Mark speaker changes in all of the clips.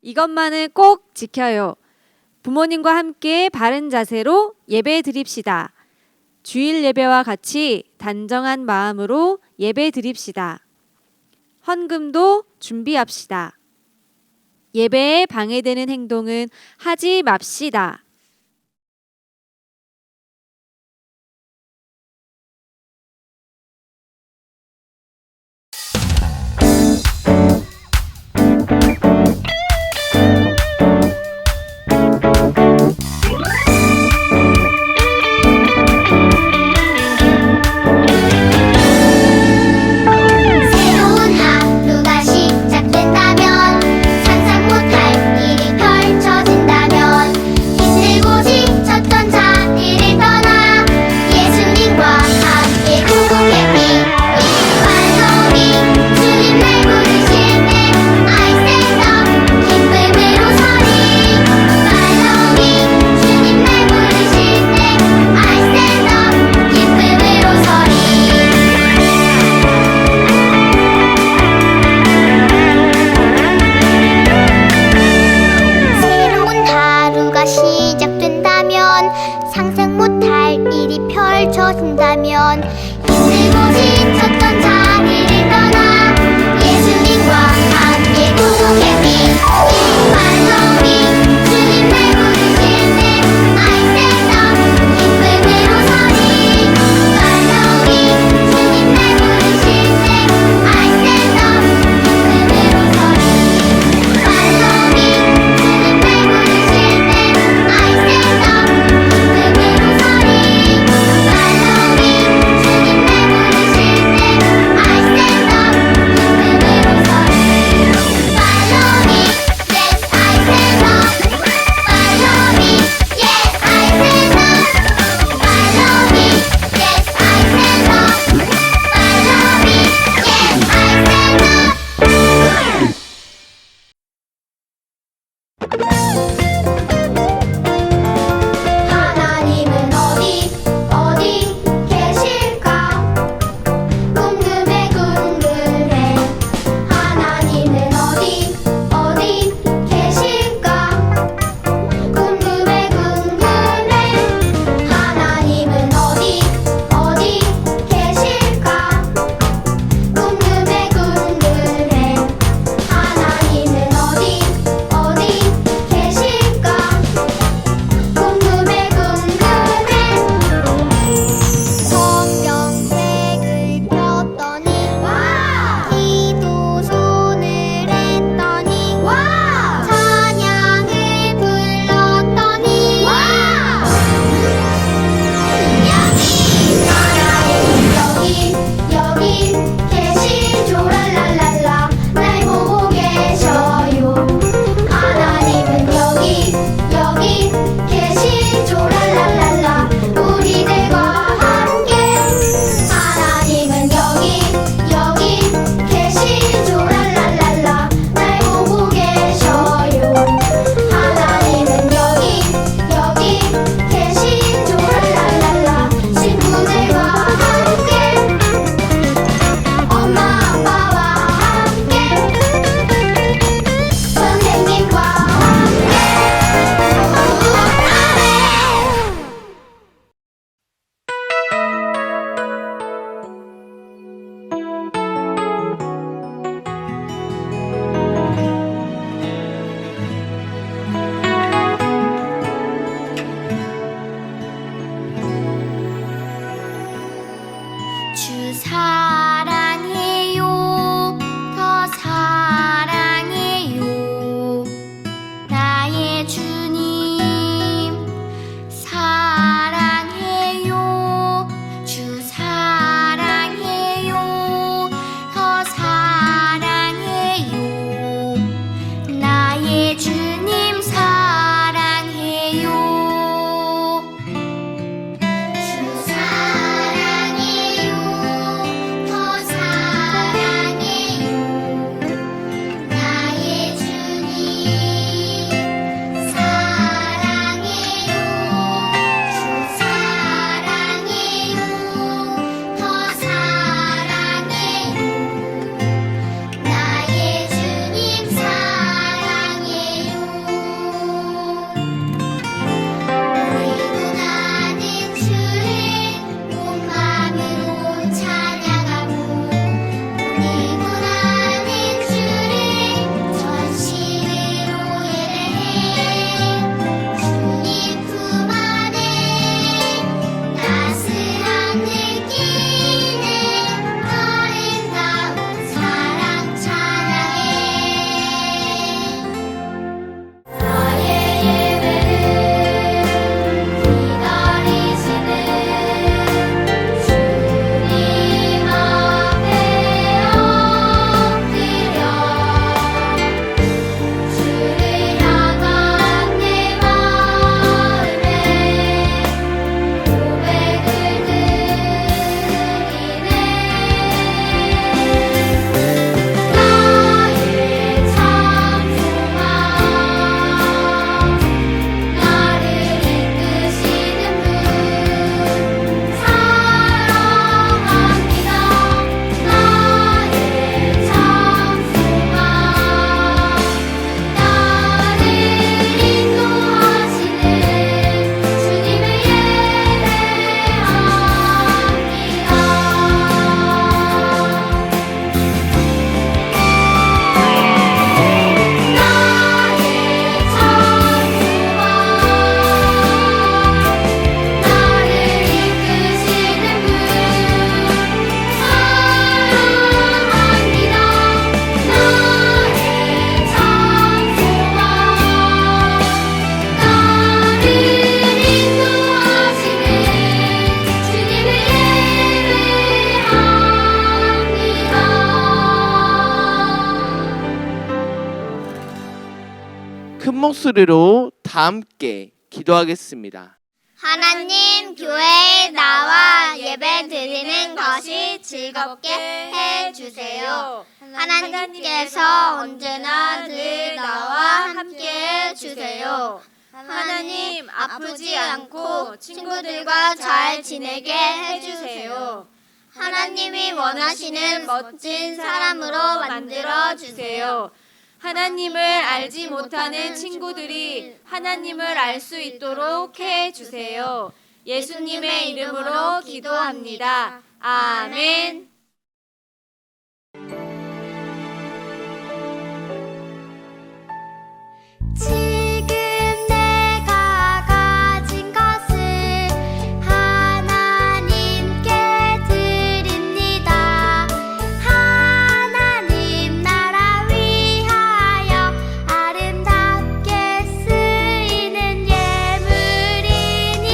Speaker 1: 이것만은 꼭 지켜요. 부모님과 함께 바른 자세로 예배 드립시다. 주일 예배와 같이 단정한 마음으로 예배 드립시다. 헌금도 준비합시다. 예배에 방해되는 행동은 하지 맙시다.
Speaker 2: 새로운 하루가 시작된다면 상상 못할 일이 펼쳐진다면 힘내
Speaker 3: 큰 목소리로 다 함께 기도하겠습니다.
Speaker 2: 하나님, 교회에 나와 예배 드리는 것이 즐겁게 해주세요. 하나님께서 언제나 늘 나와 함께 해주세요. 하나님, 아프지 않고 친구들과 잘 지내게 해주세요. 하나님이 원하시는 멋진 사람으로 만들어 주세요.
Speaker 1: 하나님을 알지 못하는 친구들이 하나님을 알 수 있도록 해 주세요. 예수님의 이름으로 기도합니다. 아멘.
Speaker 2: 지금 내가 가진 것을 하나님께 드립니다. 하나님 나라 위하여 아름답게 쓰이는 예물이니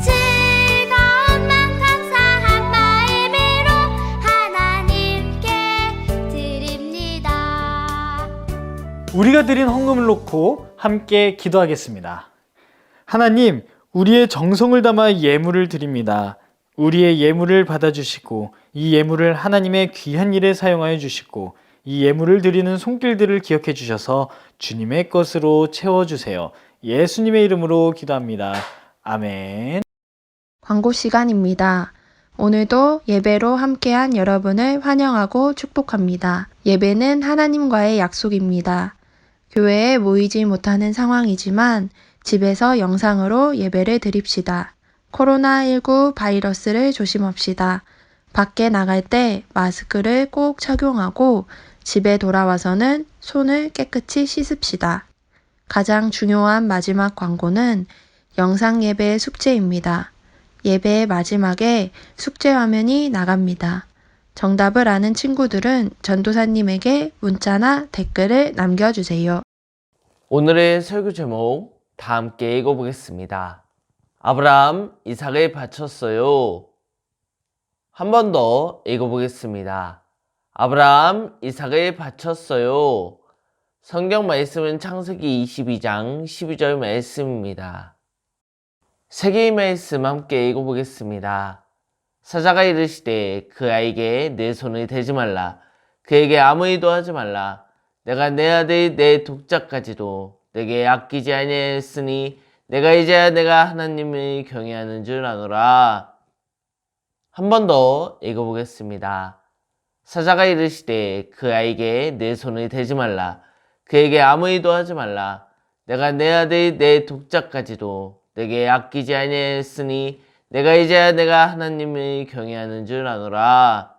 Speaker 2: 즐거운 맘 감사한 마음으로 하나님께 드립니다.
Speaker 4: 우리가 드린 헌금을 놓고 함께 기도하겠습니다. 하나님, 우리의 정성을 담아 예물을 드립니다. 우리의 예물을 받아주시고 이 예물을 하나님의 귀한 일에 사용하여 주시고 이 예물을 드리는 손길들을 기억해 주셔서 주님의 것으로 채워주세요. 예수님의 이름으로 기도합니다. 아멘.
Speaker 5: 광고 시간입니다. 오늘도 예배로 함께한 여러분을 환영하고 축복합니다. 예배는 하나님과의 약속입니다. 교회에 모이지 못하는 상황이지만 집에서 영상으로 예배를 드립시다. 코로나19 바이러스를 조심합시다. 밖에 나갈 때 마스크를 꼭 착용하고 집에 돌아와서는 손을 깨끗이 씻읍시다. 가장 중요한 마지막 광고는 영상 예배 숙제입니다. 예배의 마지막에 숙제 화면이 나갑니다. 정답을 아는 친구들은 전도사님에게 문자나 댓글을 남겨주세요.
Speaker 6: 오늘의 설교 제목 다 함께 읽어보겠습니다. 아브라함, 이삭을 바쳤어요. 한 번 더 읽어보겠습니다. 아브라함, 이삭을 바쳤어요. 성경 말씀은 창세기 22장 12절 말씀입니다. 세 개의 말씀 함께 읽어보겠습니다. 사자가 이르시되 그 아이에게 내 손을 대지 말라. 그에게 아무 일도 하지 말라. 내가 내 아들 내 독자까지도 내게 아끼지 아니하였으니 내가 이제야 내가 하나님을 경외하는 줄 아노라. 한 번 더 읽어보겠습니다. 사자가 이르시되 그 아이에게 내 손을 대지 말라. 그에게 아무 일도 하지 말라. 내가 내 아들 내 독자까지도 내게 아끼지 아니하였으니 내가 이제야 내가 하나님을 경외하는 줄 아노라.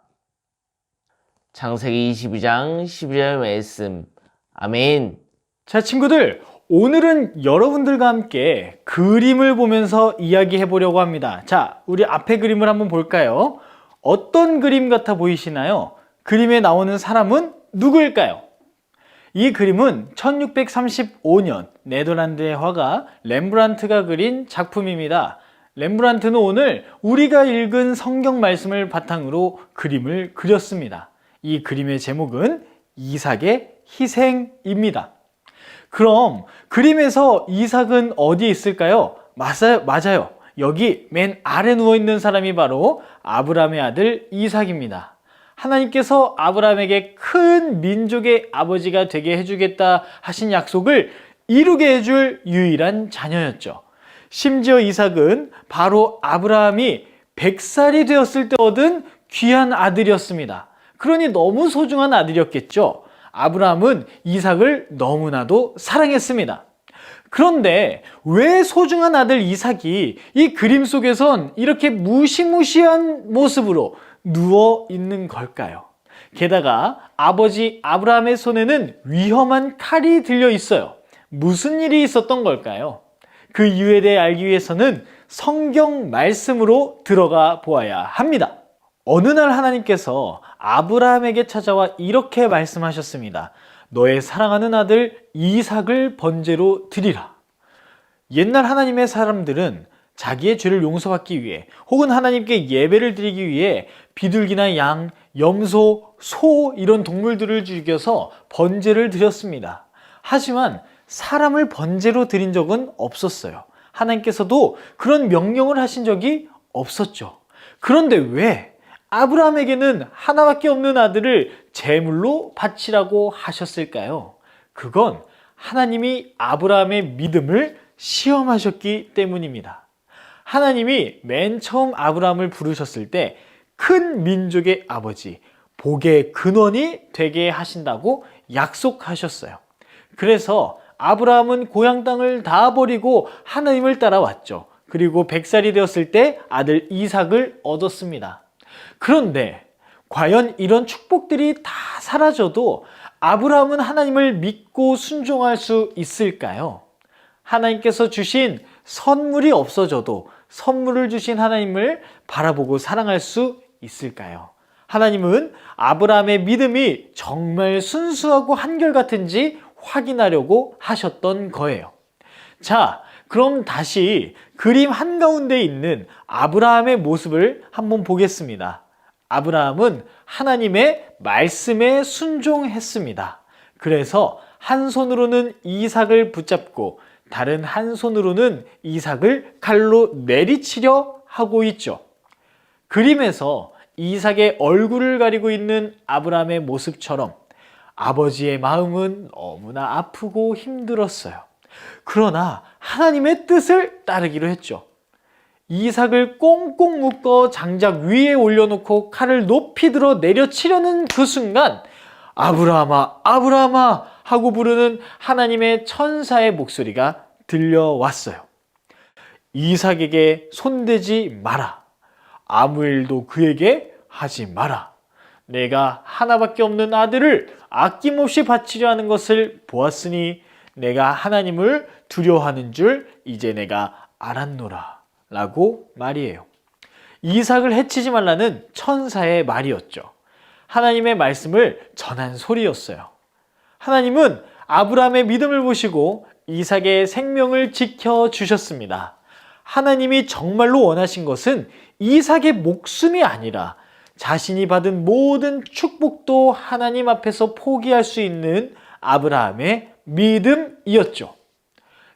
Speaker 6: 창세기 22장 12절 말씀. 아멘.
Speaker 4: 자, 친구들, 오늘은 여러분들과 함께 그림을 보면서 이야기해 보려고 합니다. 자, 우리 앞에 그림을 한번 볼까요? 어떤 그림 같아 보이시나요? 그림에 나오는 사람은 누구일까요? 이 그림은 1635년 네덜란드의 화가 렘브란트가 그린 작품입니다. 렘브란트는 오늘 우리가 읽은 성경 말씀을 바탕으로 그림을 그렸습니다. 이 그림의 제목은 이삭의 희생입니다. 그럼 그림에서 이삭은 어디에 있을까요? 맞아요. 여기 맨 아래 누워있는 사람이 바로 아브라함의 아들 이삭입니다. 하나님께서 아브라함에게 큰 민족의 아버지가 되게 해주겠다 하신 약속을 이루게 해줄 유일한 자녀였죠. 심지어 이삭은 바로 아브라함이 100살이 되었을 때 얻은 귀한 아들이었습니다. 그러니 너무 소중한 아들이었겠죠. 아브라함은 이삭을 너무나도 사랑했습니다. 그런데 왜 소중한 아들 이삭이 이 그림 속에선 이렇게 무시무시한 모습으로 누워 있는 걸까요? 게다가 아버지 아브라함의 손에는 위험한 칼이 들려 있어요. 무슨 일이 있었던 걸까요? 그 이유에 대해 알기 위해서는 성경 말씀으로 들어가 보아야 합니다. 어느 날 하나님께서 아브라함에게 찾아와 이렇게 말씀하셨습니다. 너의 사랑하는 아들 이삭을 번제로 드리라. 옛날 하나님의 사람들은 자기의 죄를 용서받기 위해 혹은 하나님께 예배를 드리기 위해 비둘기나 양, 염소, 소 이런 동물들을 죽여서 번제를 드렸습니다. 하지만 사람을 번제로 드린 적은 없었어요. 하나님께서도 그런 명령을 하신 적이 없었죠. 그런데 왜 아브라함에게는 하나밖에 없는 아들을 제물로 바치라고 하셨을까요? 그건 하나님이 아브라함의 믿음을 시험하셨기 때문입니다. 하나님이 맨 처음 아브라함을 부르셨을 때 큰 민족의 아버지, 복의 근원이 되게 하신다고 약속하셨어요. 그래서 아브라함은 고향 땅을 다 버리고 하나님을 따라왔죠. 그리고 100살이 되었을 때 아들 이삭을 얻었습니다. 그런데 과연 이런 축복들이 다 사라져도 아브라함은 하나님을 믿고 순종할 수 있을까요? 하나님께서 주신 선물이 없어져도 선물을 주신 하나님을 바라보고 사랑할 수 있을까요? 하나님은 아브라함의 믿음이 정말 순수하고 한결같은지 확인하려고 하셨던 거예요. 자, 그럼 다시 그림 한가운데 있는 아브라함의 모습을 한번 보겠습니다. 아브라함은 하나님의 말씀에 순종했습니다. 그래서 한 손으로는 이삭을 붙잡고 다른 한 손으로는 이삭을 칼로 내리치려 하고 있죠. 그림에서 이삭의 얼굴을 가리고 있는 아브라함의 모습처럼 아버지의 마음은 너무나 아프고 힘들었어요. 그러나 하나님의 뜻을 따르기로 했죠. 이삭을 꽁꽁 묶어 장작 위에 올려놓고 칼을 높이 들어 내려치려는 그 순간 아브라함아, 아브라함아 하고 부르는 하나님의 천사의 목소리가 들려왔어요. 이삭에게 손대지 마라. 아무 일도 그에게 하지 마라. 내가 하나밖에 없는 아들을 아낌없이 바치려 하는 것을 보았으니 내가 하나님을 두려워하는 줄 이제 내가 알았노라 라고 말이에요. 이삭을 해치지 말라는 천사의 말이었죠. 하나님의 말씀을 전한 소리였어요. 하나님은 아브라함의 믿음을 보시고 이삭의 생명을 지켜주셨습니다. 하나님이 정말로 원하신 것은 이삭의 목숨이 아니라 자신이 받은 모든 축복도 하나님 앞에서 포기할 수 있는 아브라함의 믿음이었죠.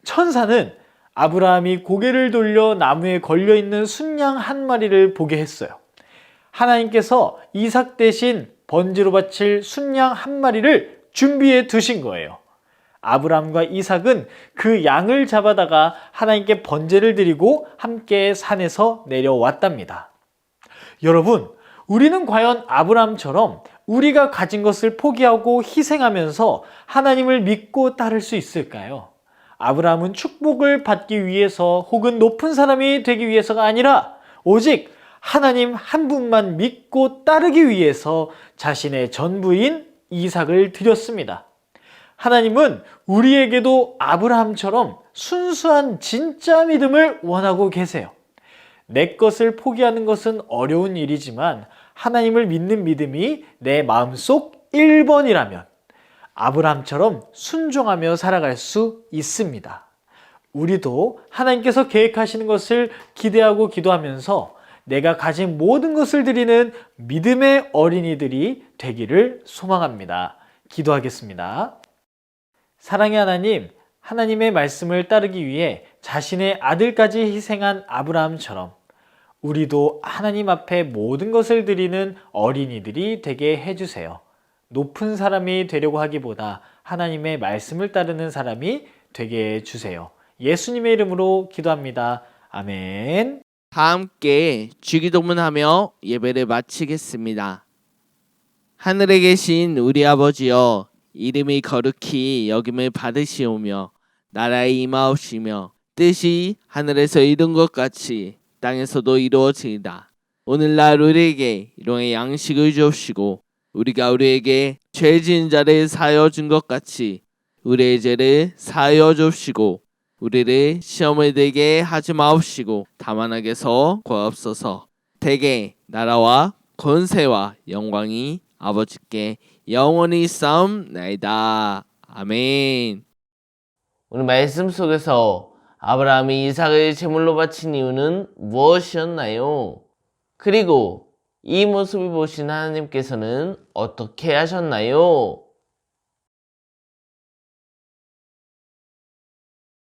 Speaker 4: 천사는 아브라함이 고개를 돌려 나무에 걸려있는 순양 한 마리를 보게 했어요. 하나님께서 이삭 대신 번제로 바칠 순양 한 마리를 준비해 두신 거예요. 아브라함과 이삭은 그 양을 잡아다가 하나님께 번제를 드리고 함께 산에서 내려왔답니다. 여러분, 우리는 과연 아브라함처럼 우리가 가진 것을 포기하고 희생하면서 하나님을 믿고 따를 수 있을까요? 아브라함은 축복을 받기 위해서 혹은 높은 사람이 되기 위해서가 아니라 오직 하나님 한 분만 믿고 따르기 위해서 자신의 전부인 이삭을 드렸습니다. 하나님은 우리에게도 아브라함처럼 순수한 진짜 믿음을 원하고 계세요. 내 것을 포기하는 것은 어려운 일이지만 하나님을 믿는 믿음이 내 마음속 1번이라면 아브라함처럼 순종하며 살아갈 수 있습니다. 우리도 하나님께서 계획하시는 것을 기대하고 기도하면서 내가 가진 모든 것을 드리는 믿음의 어린이들이 되기를 소망합니다. 기도하겠습니다. 사랑의 하나님, 하나님의 말씀을 따르기 위해 자신의 아들까지 희생한 아브라함처럼 우리도 하나님 앞에 모든 것을 드리는 어린이들이 되게 해주세요. 높은 사람이 되려고 하기보다 하나님의 말씀을 따르는 사람이 되게 해주세요. 예수님의 이름으로 기도합니다. 아멘.
Speaker 3: 다 함께 주기도문하며 예배를 마치겠습니다. 하늘에 계신 우리 아버지여, 이름이 거룩히 여김을 받으시오며 나라의 임하옵시며 뜻이 하늘에서 이룬 것 같이 땅에서도 이루어지이다. 오늘날 우리에게 일용의 양식을 주옵시고 우리가 우리에게 죄 지은 자를 사하여 준 것 같이 우리의 죄를 사하여 주옵시고 우리를 시험에 들게 하지 마옵시고 다만 악에서 구하옵소서. 대개 나라와 권세와 영광이 아버지께 영원히 있사옵나이다. 아멘.
Speaker 6: 오늘 말씀 속에서 아브라함이 이삭을 제물로 바친 이유는 무엇이었나요? 그리고 이 모습을 보신 하나님께서는 어떻게 하셨나요?